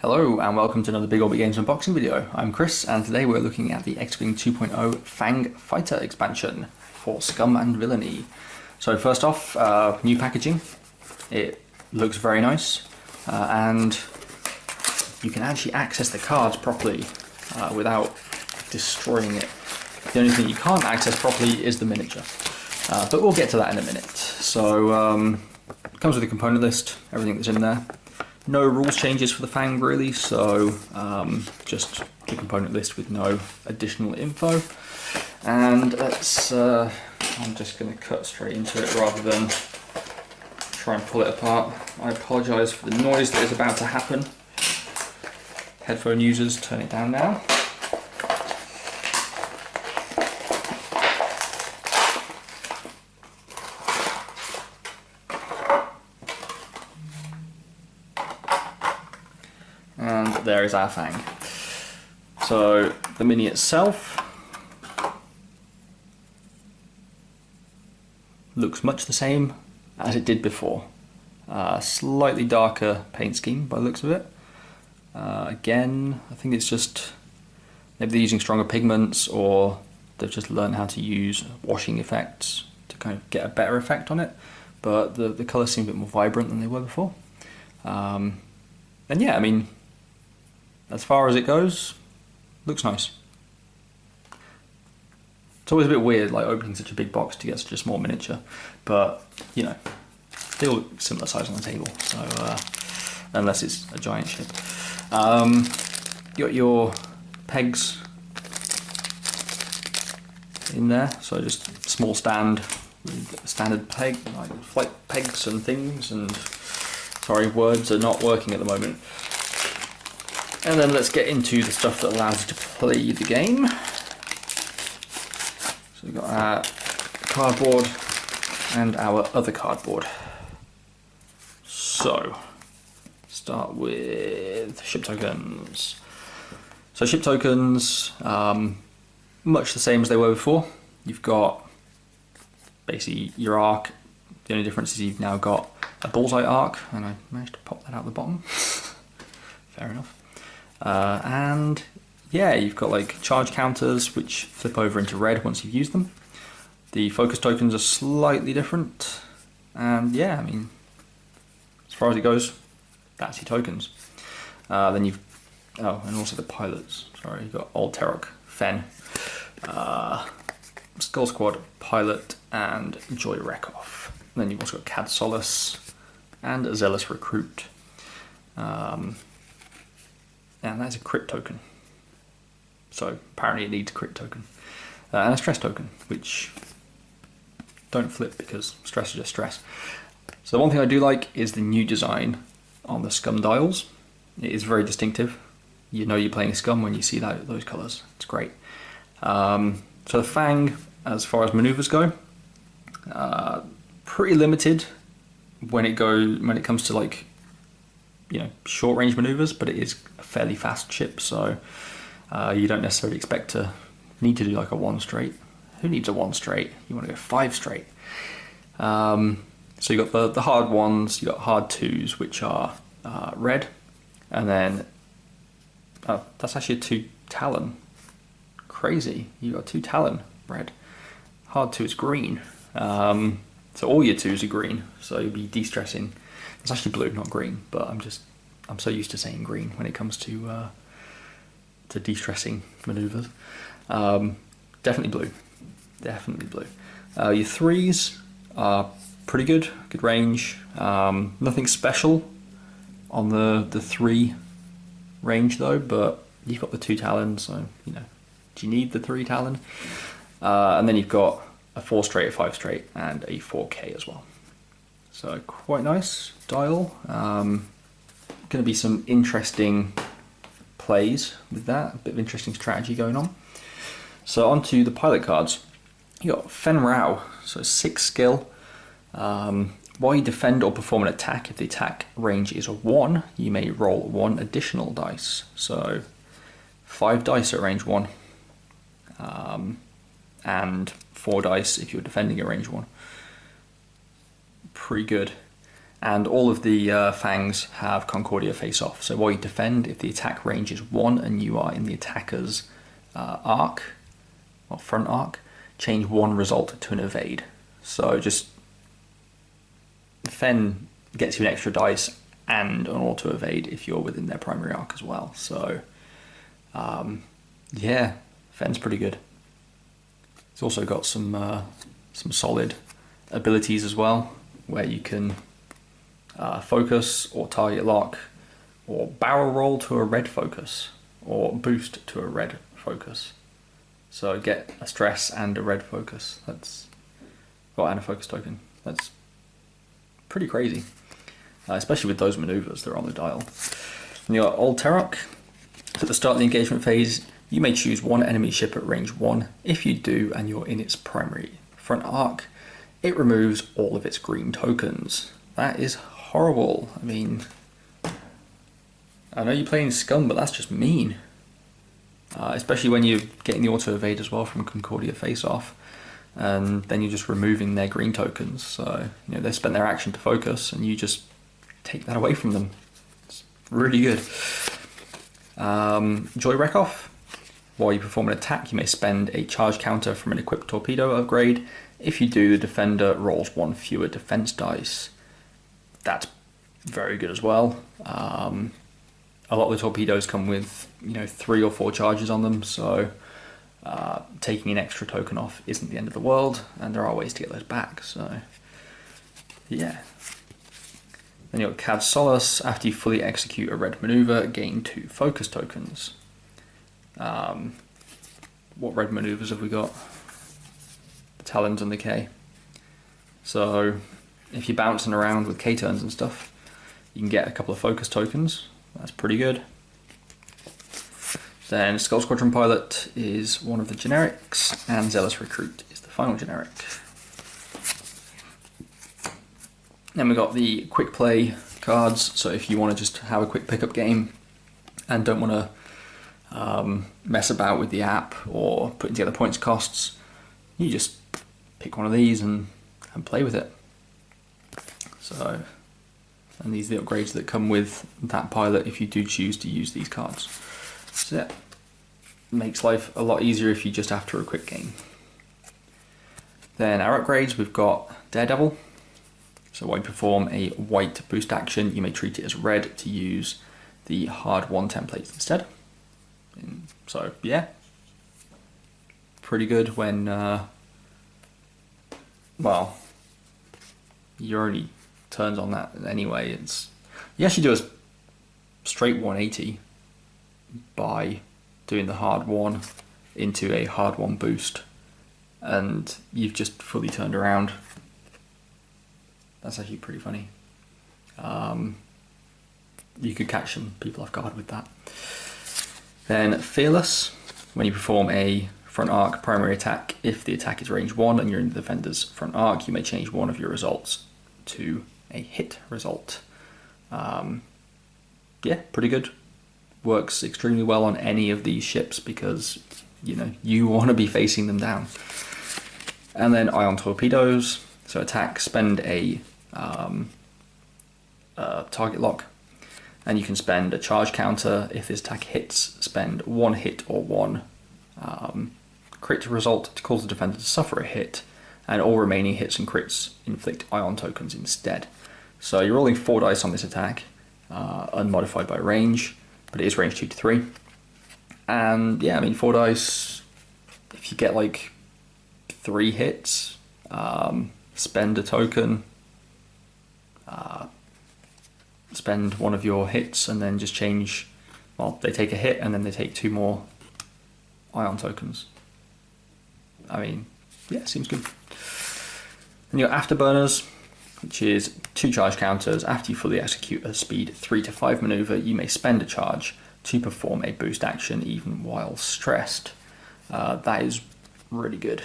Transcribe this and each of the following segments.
Hello and welcome to another Big Orbit Games unboxing video. I'm Chris and today we're looking at the X-Wing 2.0 Fang Fighter expansion for Scum and Villainy. So first off, new packaging. It looks very nice and you can actually access the cards properly without destroying it. The only thing you can't access properly is the miniature, but we'll get to that in a minute. So it comes with a component list, everything that's in there. No rules changes for the Fang really, so just the component list with no additional info. And let's, I'm just going to cut straight into it rather than try and pull it apart. I apologise for the noise that is about to happen. Headphone users, turn it down now. And there is our Fang. So the mini itself looks much the same as it did before. Slightly darker paint scheme by the looks of it. Again, I think it's just maybe they're using stronger pigments or they've just learned how to use washing effects to kind of get a better effect on it. But the colours seem a bit more vibrant than they were before. And yeah, I mean, as far as it goes, looks nice. It's always a bit weird, like opening such a big box to get such a small miniature, but you know, they all look similar size on the table. So unless it's a giant ship, you got your pegs in there. So just small stand, standard peg, like flight pegs and things. And sorry, words are not working at the moment. And then let's get into the stuff that allows you to play the game. So we've got our cardboard and our other cardboard. So, start with ship tokens. So ship tokens, much the same as they were before. You've got basically your arc. The only difference is you've now got a bullseye arc, and I managed to pop that out the bottom. Fair enough. And yeah, you've got like charge counters which flip over into red once you've used them. The focus tokens are slightly different, and yeah, I mean, as far as it goes, that's your tokens. Then you've, oh, and also the pilots. Sorry, you've got Old Terok, Fen, Skull Squad, Pilot, and Joy Rekov. Then you've also got Cad Solace and a Zealous Recruit. And that's a crit token. So apparently it needs a crit token. And a stress token, which don't flip because stress is just stress. So the one thing I do like is the new design on the Scum dials. It is very distinctive. You know you're playing Scum when you see those colours. It's great. So the Fang, as far as manoeuvres go, pretty limited when it comes to like, you know, short range maneuvers, but it is a fairly fast ship, so you don't necessarily expect to need to do like a 1 straight. Who needs a 1 straight? You want to go 5 straight. So you got the hard ones, you got hard 2s, which are red, and then that's actually a 2 Talon. Crazy, you got 2 Talon red. Hard 2 is green. So all your 2s are green, so you'll be de-stressing. It's actually blue, not green, but I'm so used to saying green when it comes to de-stressing manoeuvres. Definitely blue, definitely blue. Your 3s are pretty good range. Nothing special on the 3 range though, but you've got the 2 Talons, so you know, do you need the 3 Talon? And then you've got a 4 straight, a 5 straight, and a 4K as well. So quite nice dial. Going to be some interesting plays with that, a bit of interesting strategy going on. So onto the pilot cards. You got Fen Rao, so 6 skill. While you defend or perform an attack, if the attack range is a 1, you may roll 1 additional dice. So 5 dice at range 1, and 4 dice if you're defending at range 1. Pretty good. And all of the Fangs have Concordia face-off. So while you defend, if the attack range is 1 and you are in the attacker's arc, or front arc, change 1 result to an evade. So just Fen gets you an extra dice and an auto evade if you're within their primary arc as well. So yeah, Fen's pretty good. It's also got some solid abilities as well, where you can focus or target lock, or barrel roll to a red focus, or boost to a red focus. So get a stress and a red focus. That's and a focus token. That's pretty crazy, especially with those maneuvers that are on the dial. And you got Old Terok. At the start of the engagement phase, you may choose one enemy ship at range 1. If you do and you're in its primary front arc, it removes all of its green tokens. That is horrible. I mean, I know you're playing Scum, but that's just mean. Especially when you're getting the auto evade as well from Concordia face off, and then you're just removing their green tokens. So they spent their action to focus, and you just take that away from them. It's really good. Joy Wreck-Off. While you perform an attack, you may spend a charge counter from an equipped torpedo upgrade. If you do, the defender rolls 1 fewer defense dice. That's very good as well. A lot of the torpedoes come with 3 or 4 charges on them, so taking an extra token off isn't the end of the world, and there are ways to get those back. So yeah. Then you've got Cav Solace. After you fully execute a red maneuver, gain 2 focus tokens. What red maneuvers have we got? The Talons and the K. So if you're bouncing around with K turns and stuff, you can get a couple of focus tokens. That's pretty good. Then Skull Squadron Pilot is one of the generics, and Zealous Recruit is the final generic. Then we got the quick play cards, so if you want to just have a quick pickup game and don't want to mess about with the app or putting together points costs, you just pick one of these and play with it. So, and these are the upgrades that come with that pilot if you do choose to use these cards. So yeah, makes life a lot easier if you just after a quick game. Then our upgrades, we've got Daredevil. So when you perform a white boost action, you may treat it as red to use the hard 1 templates instead. So yeah, pretty good when, well, you already turns on that anyway. You actually do a straight 180 by doing the hard 1 into a hard 1 boost, and you've just fully turned around. That's actually pretty funny. You could catch some people off guard with that. Then Fearless. When you perform a front arc primary attack, if the attack is range 1 and you're in the defender's front arc, you may change one of your results to a hit result. Yeah, pretty good. Works extremely well on any of these ships because you want to be facing them down. And then Ion Torpedoes. So attack, spend a target lock, and you can spend a charge counter. If this attack hits, spend 1 hit or 1 crit result to cause the defender to suffer a hit, and all remaining hits and crits inflict ion tokens instead. So you're rolling 4 dice on this attack, unmodified by range, but it is range 2 to 3. And yeah, I mean 4 dice, if you get like 3 hits, spend a token, spend one of your hits, and then just change, well, they take a hit and then they take 2 more ion tokens. I mean, yeah, seems good. Then your Afterburners, which is 2 charge counters. After you fully execute a speed 3 to 5 maneuver, you may spend a charge to perform a boost action even while stressed. That is really good.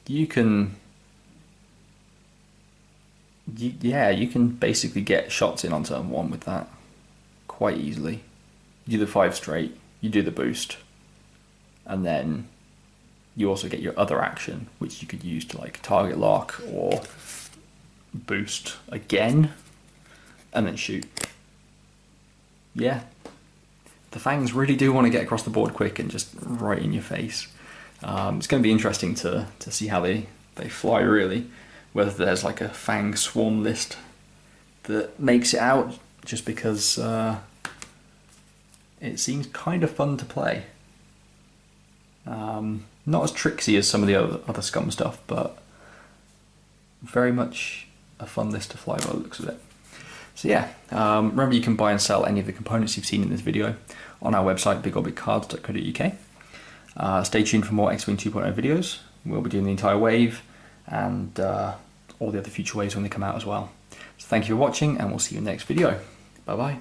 You can basically get shots in on turn 1 with that quite easily. You do the 5 straight, you do the boost, and then you also get your other action, which you could use to like target lock or boost again, and then shoot. Yeah. The Fangs really do want to get across the board quick and just right in your face. It's going to be interesting to see how they fly, really. Whether there's like a Fang swarm list that makes it out, just because it seems kind of fun to play. Not as tricksy as some of the other Scum stuff, but very much a fun list to fly by the looks of it. So yeah, remember you can buy and sell any of the components you've seen in this video on our website, bigorbitcards.co.uk. Stay tuned for more X-Wing 2.0 videos. We'll be doing the entire wave and all the other future waves when they come out as well. So thank you for watching, and we'll see you in the next video. Bye bye.